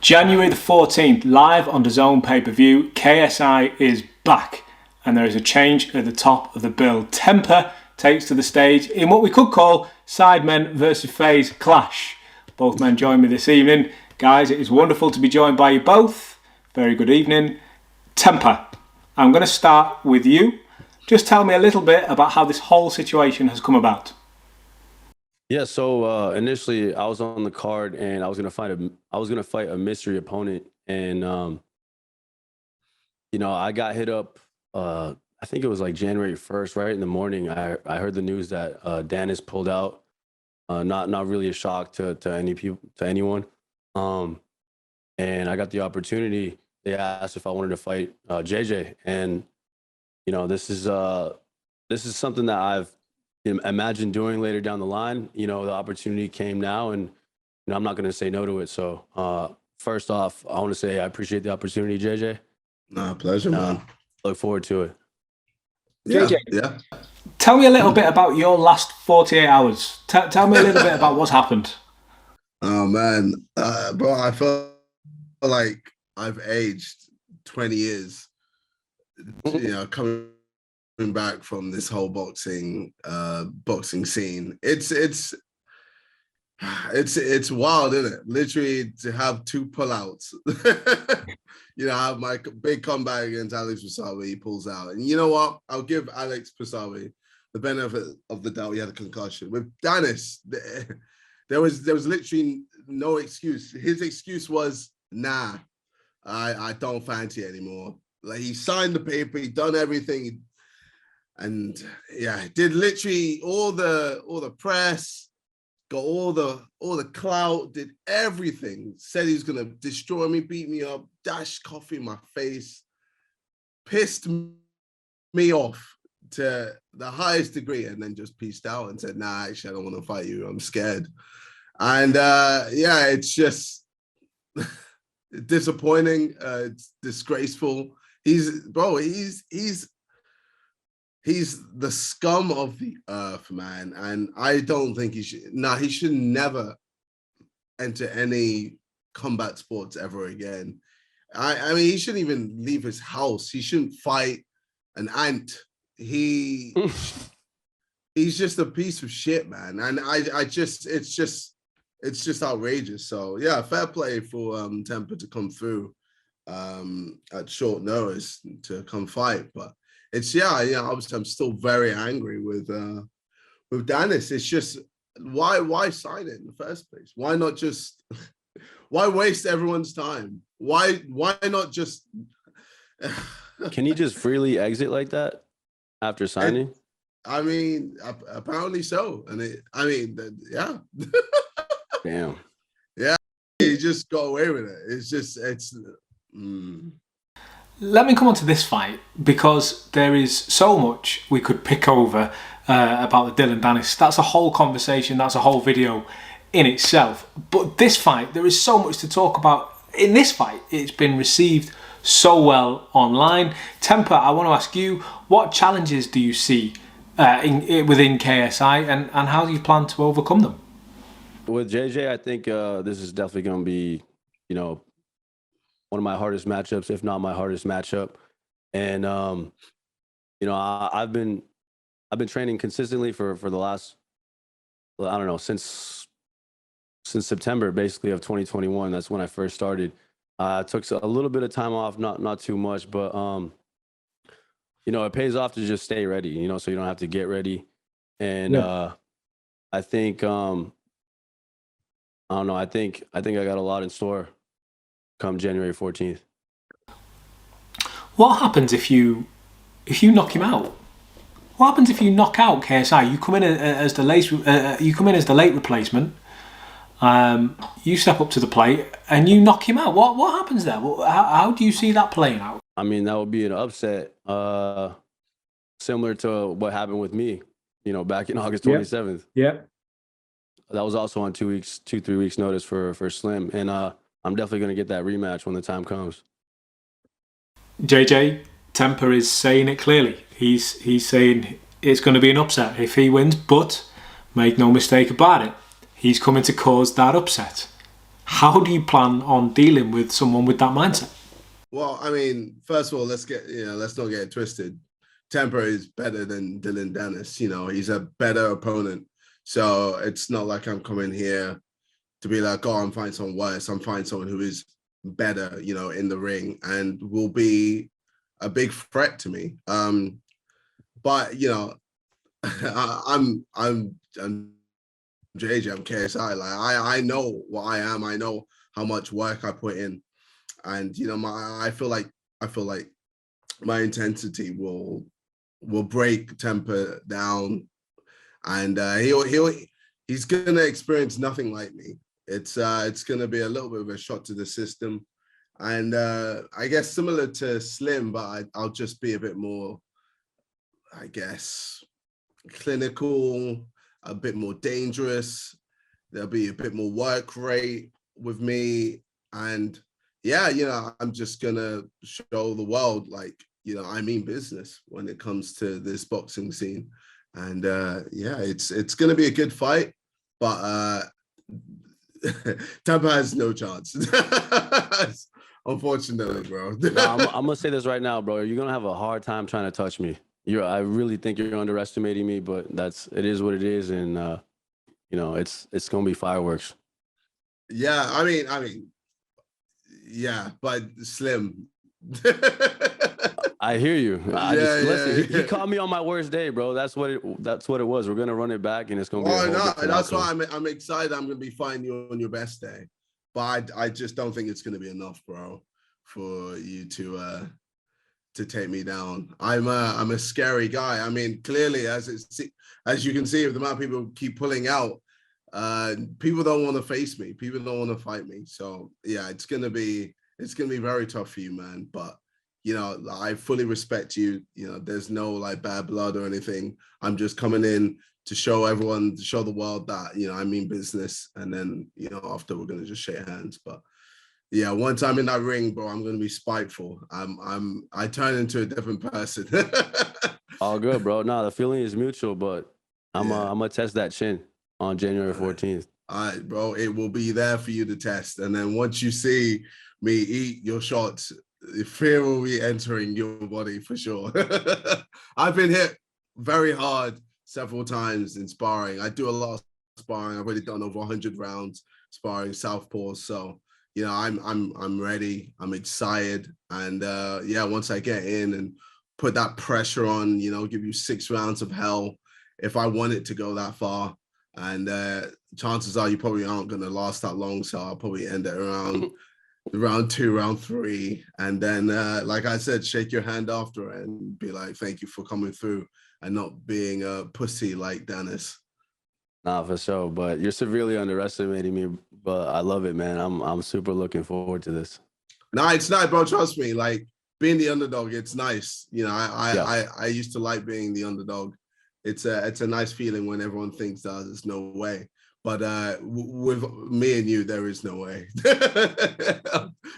January the 14th, live on DAZN pay-per-view, KSI is back and there is a change at the top of the bill. Temper takes to the stage in what we could call Sidemen versus FaZe clash. Both men join me this evening. Guys, it is wonderful to be joined by you both. Very good evening. Temper, I'm going to start with you. Just tell me a little bit about how this whole situation has come about. Yeah, so initially I was on the card and I was gonna fight a mystery opponent, and I got hit up. I think it was like January 1st, right in the morning. I heard the news that Danis pulled out. Not really a shock to anyone. And I got the opportunity. They asked if I wanted to fight JJ, and this is something that I've imagine doing later down the line. The opportunity came now, and I'm not going to say no to it. So first off, I want to say I appreciate the opportunity, JJ. No, pleasure, man. Look forward to it. JJ, yeah. Tell me a little bit about your last 48 hours. Tell me a little bit about what's happened. Oh man, bro, I feel like I've aged 20 years. Coming back from this whole boxing scene, it's wild, isn't it? Literally to have two pullouts. I have my big comeback against Alex Pisawi. He pulls out, and you know what? I'll give Alex Pisawi the benefit of the doubt. He had a concussion. With Danis, there was literally no excuse. His excuse was, "Nah, I don't fancy it anymore." Like, he signed the paper, he done everything. And yeah, did literally all the press, got all the clout, did everything. Said he was gonna destroy me, beat me up, dash coffee in my face, pissed me off to the highest degree, and then just peaced out and said, "Nah, actually, I don't want to fight you. I'm scared." And it's just disappointing. It's disgraceful. He's the scum of the earth, man. And I don't think he should never enter any combat sports ever again. I mean, he shouldn't even leave his house. He shouldn't fight an ant. He's just a piece of shit, man. And it's just outrageous. So yeah, fair play for Temper to come through at short notice to come fight. But it's obviously I'm still very angry with Danis. It's just why sign it in the first place? Why not just why waste everyone's time? Why not just Can you just freely exit like that after signing? I mean, apparently so. And yeah. Damn. Yeah, he just got away with it. Let me come on to this fight, because there is so much we could pick over about the Dillon Danis. That's a whole conversation, that's a whole video in itself. But this fight, there is so much to talk about. In this fight, it's been received so well online. Temper, I want to ask you, what challenges do you see within KSI, and how do you plan to overcome them? With JJ, I think this is definitely going to be, one of my hardest matchups, if not my hardest matchup. And I've been training consistently for the last, I don't know, since September basically of 2021. That's when I first started. I took a little bit of time off, not too much, but it pays off to just stay ready, so you don't have to get ready. And I think I don't know. I think I got a lot in store come January 14th. What happens if you knock him out? What happens if you knock out KSI? You come in as the late replacement. You step up to the plate and you knock him out. What happens there? How do you see that playing out? I mean, that would be an upset, similar to what happened with me, back in August 27th. Yeah. That was also on 3 weeks notice for Slim, and I'm definitely going to get that rematch when the time comes. JJ, Temper is saying it clearly. He's saying it's going to be an upset if he wins, but make no mistake about it, he's coming to cause that upset. How do you plan on dealing with someone with that mindset? Well, I mean, first of all, let's not get it twisted. Temper is better than Dillon Danis. He's a better opponent. So it's not like I'm coming here to be like, oh, I'm finding someone worse. I'm finding someone who is better, in the ring and will be a big threat to me. But I'm JJ, I'm KSI. Like I know what I am. I know how much work I put in, and I feel like my intensity will break Temper down, and he's gonna experience nothing like me. It's gonna be a little bit of a shot to the system, and I guess similar to Slim, but I'll just be a bit more, I guess, clinical, a bit more dangerous. There'll be a bit more work rate with me. And yeah, I'm just gonna show the world, like, I mean business when it comes to this boxing scene. And yeah, it's gonna be a good fight, but Tampa has no chance. Unfortunately, bro. No, I'm gonna say this right now, bro. You're gonna have a hard time trying to touch me. I really think you're underestimating me, but it is what it is, and it's gonna be fireworks. Yeah, I mean, yeah, but Slim. I hear you. Listen. He caught me on my worst day, bro. That's what it was. We're gonna run it back, and it's gonna be. Why not? That's why I'm excited. I'm gonna be fighting you on your best day, but I just don't think it's gonna be enough, bro, for you to take me down. I'm a scary guy. I mean, clearly, as you can see, if the amount of people keep pulling out, people don't want to face me. People don't want to fight me. So yeah, it's gonna be very tough for you, man. But I fully respect you. There's no like bad blood or anything. I'm just coming in to show the world that I mean business, and then after we're gonna just shake hands. But yeah, once I'm in that ring, bro, I'm gonna be spiteful. I turn into a different person. All good, bro. No, the feeling is mutual, but I'm gonna test that chin on January 14th. All right, bro. It will be there for you to test, and then once you see me eat your shots, fear will be entering your body for sure. I've been hit very hard several times in sparring. I do a lot of sparring. I've already done over 100 rounds sparring southpaws. So I'm ready. I'm excited, and yeah, once I get in and put that pressure on, give you 6 rounds of hell if I want it to go that far. And chances are you probably aren't going to last that long, so I'll probably end it around round 2, round 3, and then like I said, shake your hand after it and be like, thank you for coming through and not being a pussy like Danis. Nah, for sure. But you're severely underestimating me. But I love it, man. I'm super looking forward to this. No, it's not, bro. Trust me. Like being the underdog, it's nice. I used to like being the underdog. It's a nice feeling when everyone thinks that there's no way. But with me and you, there is no way.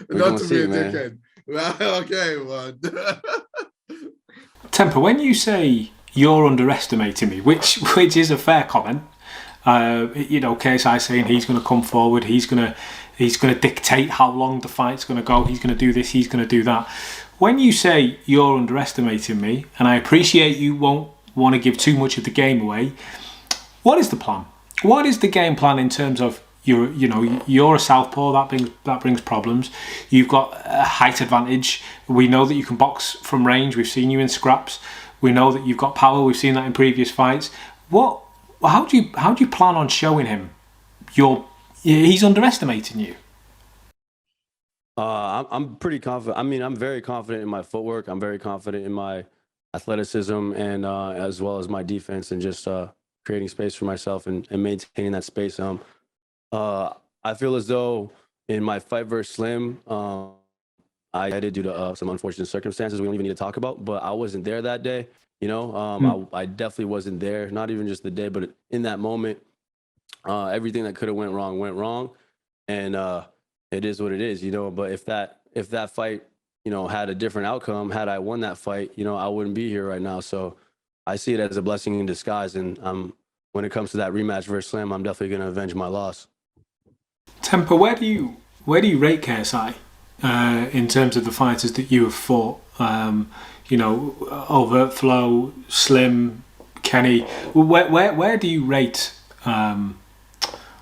Not to be a dickhead. Okay, man. Temper, when you say you're underestimating me, which is a fair comment, KSI saying he's going to come forward, he's going to dictate how long the fight's going to go, he's going to do this, he's going to do that. When you say you're underestimating me, and I appreciate you won't want to give too much of the game away, what is the plan? What is the game plan in terms of you're a southpaw, that brings problems. You've got a height advantage. We know that you can box from range. We've seen you in scraps. We know that you've got power. We've seen that in previous fights. How do you plan on showing him he's underestimating you? I'm pretty confident. I mean, I'm very confident in my footwork. I'm very confident in my athleticism, and as well as my defense, and just creating space for myself and maintaining that space. I feel as though in my fight versus Slim, I did due to some unfortunate circumstances we don't even need to talk about, but I wasn't there that day. I definitely wasn't there, not even just the day, but in that moment, everything that could have went wrong. And it is what it is, but if that fight, had a different outcome, had I won that fight, I wouldn't be here right now. So I see it as a blessing in disguise. And when it comes to that rematch versus Slam, I'm definitely going to avenge my loss. Temper, where do you rate KSI in terms of the fighters that you have fought? You know, Overt Flow, Slim, Kenny. Where do you rate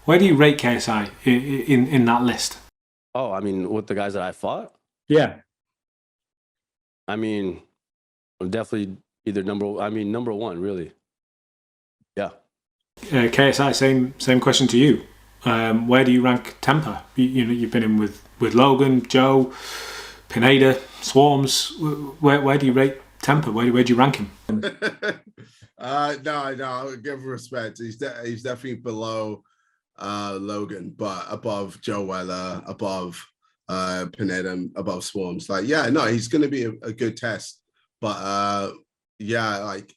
KSI in that list? Oh, I mean, with the guys that I fought, Yeah. I mean, I'm definitely either number one, really. Yeah. KSI, same question to you. Where do you rank Temper? You know, you've been in with Logan, Joe, Pineda, Swarms. Where do you rate Temper? Where do you rank him? No, give respect. He's definitely below Logan, but above Joe Weller, above Pineda, above Swarms. Like, yeah, no, he's going to be a good test. But yeah, like,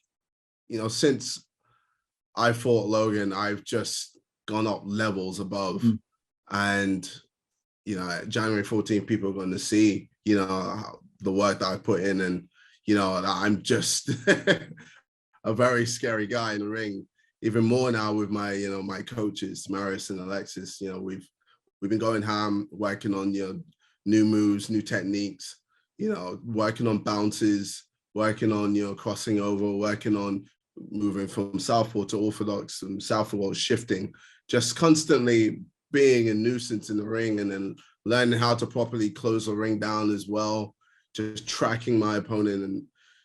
you know, since I fought Logan, I've just gone up levels above. And, you know, January 14th, people are going to see, you know, the work that I put in. And, you know, I'm just a very scary guy in the ring. Even more now with my, you know, my coaches, Maris and Alexis. You know, we've been going ham, working on, you know, new moves, new techniques, you know, working on bounces, working on, you know, crossing over, working on moving from southpaw to orthodox and southpaw shifting, just constantly being a nuisance in the ring, and then learning how to properly close the ring down as well, just tracking my opponent and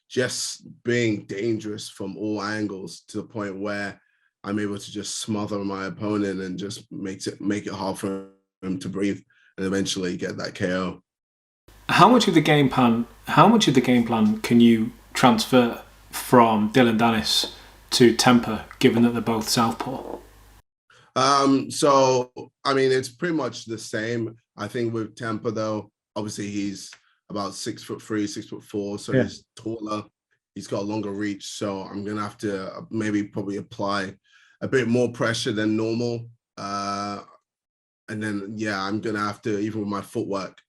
just being dangerous from all angles to the point where I'm able to just smother my opponent and just make it hard for him to breathe and eventually get that KO. How much of the game plan can you transfer from Dillon Danis to Temper, given that they're both southpaw? So I mean, it's pretty much the same. I think with Temper though, obviously he's about 6'3", 6'4", so he's taller. He's got a longer reach, so I'm gonna have to probably apply a bit more pressure than normal. And then yeah, I'm gonna have to, even with my footwork,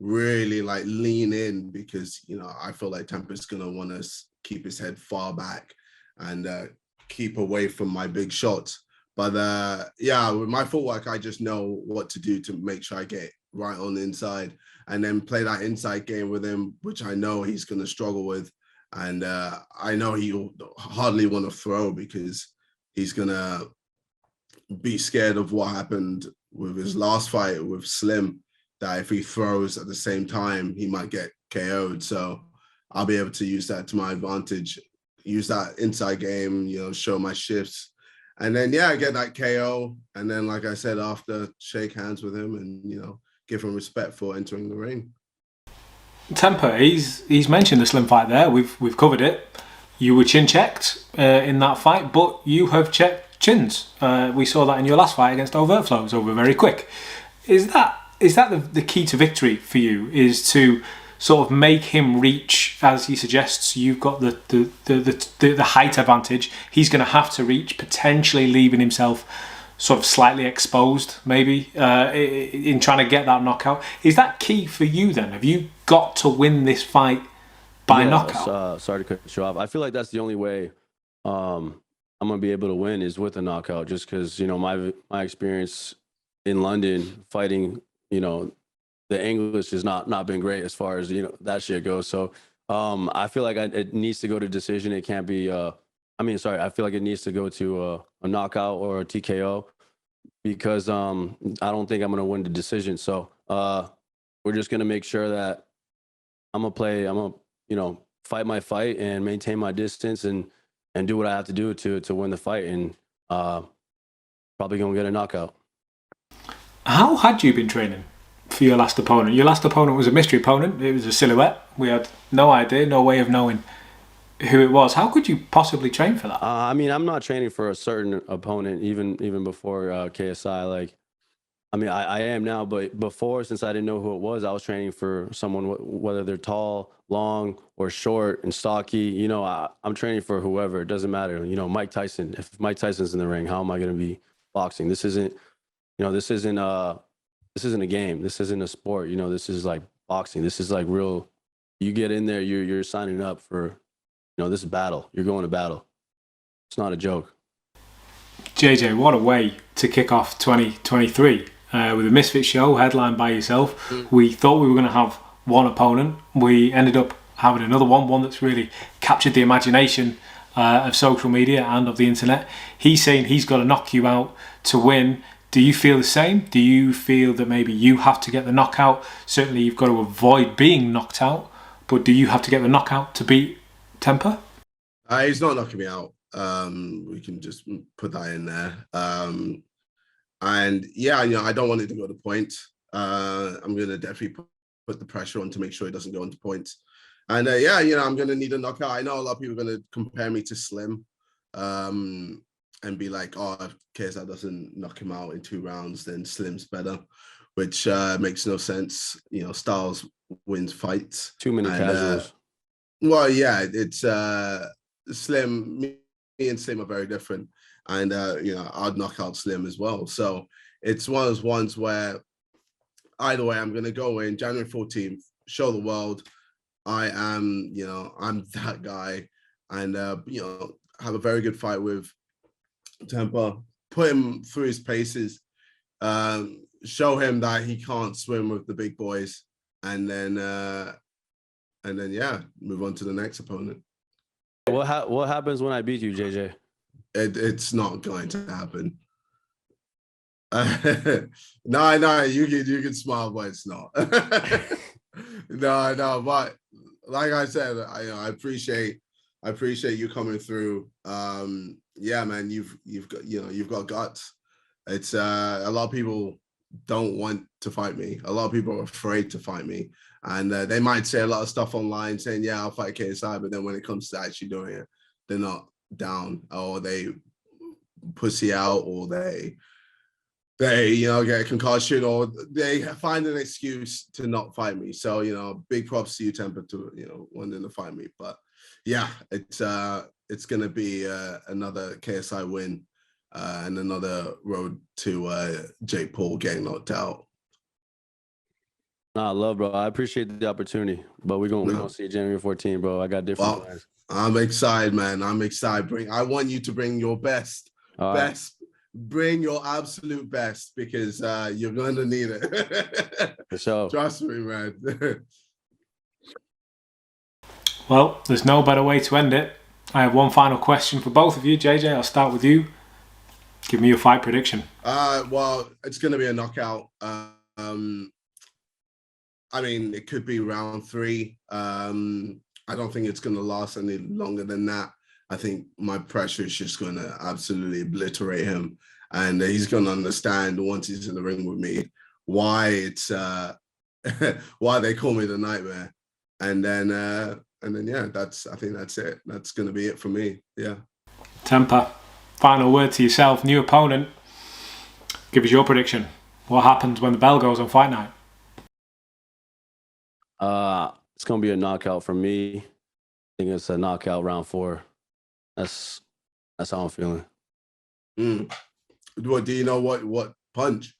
really like lean in, because you know I feel like Temper's gonna want to keep his head far back and keep away from my big shots. But yeah, with my footwork, I just know what to do to make sure I get right on the inside and then play that inside game with him, which I know he's going to struggle with. And I know he'll hardly want to throw because he's going to be scared of what happened with his last fight with Slim, that if he throws at the same time, he might get KO'd. So I'll be able to use that to my advantage, use that inside game, you know, show my shifts. And then, yeah, get that KO. And then, like I said, after, shake hands with him and, you know, give him respect for entering the ring. Temper, he's mentioned the Slim fight there. We've covered it. You were chin checked in that fight, but you have checked chins. We saw that in your last fight against Overt Flow. It was over very quick. Is that the key to victory for you? Is to sort of make him reach, as he suggests? You've got the height advantage. He's going to have to reach, potentially leaving himself sort of slightly exposed, maybe in trying to get that knockout. Is that key for you then? Have you got to win this fight by knockout? Sorry to cut you off. I feel like that's the only way I'm gonna be able to win is with a knockout. Just because, you know, my experience in London fighting, you know, the English has not been great as far as, you know, that shit goes. So I feel like it needs to go to decision. It can't be. I feel like it needs to go to a knockout or a TKO, because I don't think I'm gonna win the decision. So we're just gonna make sure that I'm gonna you know, fight my fight and maintain my distance and do what I have to do to win the fight, and probably gonna get a knockout. How had you been training for your last opponent? Your last opponent was a mystery opponent. It was a silhouette. We had no idea, no way of knowing who it was. How could you possibly train for that? I mean, I'm not training for a certain opponent, even before KSI. Like, I mean, I am now, but before, since I didn't know who it was, I was training for someone, whether they're tall, long, or short and stocky. You know, I'm training for whoever. It doesn't matter. You know, Mike Tyson. If Mike Tyson's in the ring, how am I going to be boxing? This isn't a game. This isn't a sport. You know, this is like boxing. This is like real. You get in there, you're signing up for, you know, this is battle. You're going to battle. It's not a joke. JJ, what a way to kick off 2023. with a Misfit show headlined by yourself. We thought we were going to have one opponent. We ended up having another one that's really captured the imagination of social media and of the internet. He's saying he's got to knock you out to win. Do you feel the same? Do you feel that maybe you have to get the knockout? Certainly you've got to avoid being knocked out, but do you have to get the knockout to beat Temper? He's not knocking me out. We can just put that in there. And yeah, I don't want it to go to points. I'm going to definitely put the pressure on to make sure it doesn't go into points. And yeah, I'm going to need a knockout. I know a lot of people are going to compare me to Slim and be like, oh, if KSI doesn't knock him out in 2 rounds, then Slim's better, which makes no sense. Styles wins fights. Too many casuals. Well, yeah, it's Slim. Me and Slim are very different. And, I'd knock out Slim as well. So it's one of those ones where either way, I'm going to go in January 14th, show the world I am, I'm that guy, and, have a very good fight with Temper, put him through his paces, show him that he can't swim with the big boys, and then yeah, move on to the next opponent. What happens when I beat you, JJ? It's not going to happen. No, you can smile, but it's not. No, but like I said, I appreciate you coming through. Yeah, man, you've got guts. It's a lot of people don't want to fight me. A lot of people are afraid to fight me, and they might say a lot of stuff online saying, "Yeah, I'll fight KSI," but then when it comes to actually doing it, they're not down, or they pussy out, or they get a concussion, or they find an excuse to not fight me. So, big props to you, Temper, to, wanting to fight me. But yeah, it's going to be another KSI win and another road to Jake Paul getting knocked out. Nah, love, bro. I appreciate the opportunity, but we're gonna see January 14, bro. I got different plans. I'm excited, man. I'm excited. I want you to bring your best. Bring your absolute best, because you're going to need it. For sure. Trust me, man. Well, there's no better way to end it. I have one final question for both of you. JJ, I'll start with you. Give me your fight prediction. Well, it's going to be a knockout. I mean, it could be round 3. I don't think it's going to last any longer than that. I think my pressure is just going to absolutely obliterate him, and he's going to understand once he's in the ring with me why it's why they call me the Nightmare. And then yeah, I think that's it. That's going to be it for me. Yeah. Temper, final word to yourself, new opponent. Give us your prediction. What happens when the bell goes on fight night? It's going to be a knockout for me. I think it's a knockout round 4. That's how I'm feeling. What do you know? What punch?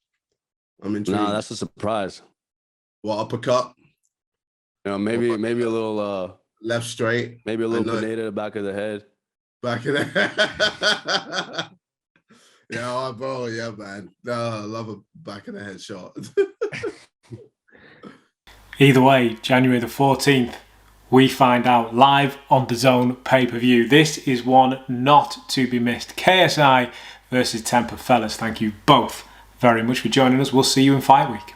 I'm intrigued. Nah, that's a surprise. What, uppercut? Maybe a little left straight. Maybe a little grenade at the back of the head. Back of the head. Yeah, bro. Yeah, man. No, I love a back of the head shot. Either way, January the 14th. We find out live on the DAZN pay-per-view. This is one not to be missed. KSI versus Temper. Fellas, thank you both very much for joining us. We'll see you in fight week.